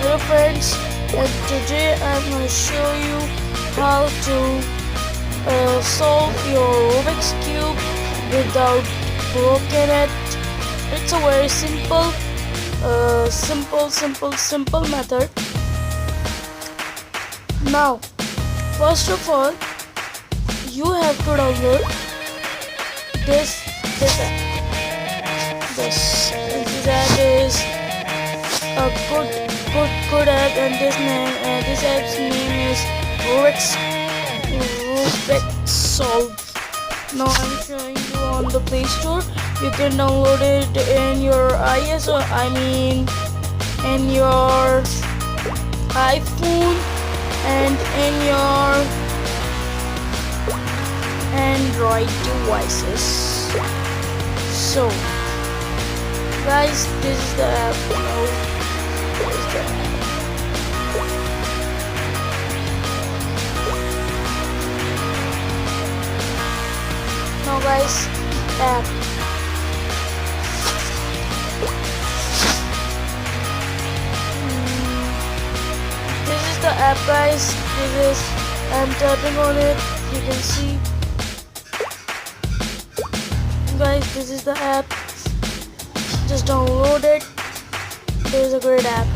Hello friends, and today I'm going to show you how to solve your Rubik's Cube without broken it. It's a very simple method. Now, first of all, you have to download this app. This app is a good app, and this app's name is Rubik Solve. Now I'm showing you on the Play Store. You can download it in your iOS, or in your iPhone and in your Android devices. So guys, this is the app. Now guys, app. This is the app, guys. I'm tapping on it. You can see, guys, this is the app. Just download it. This is a great app.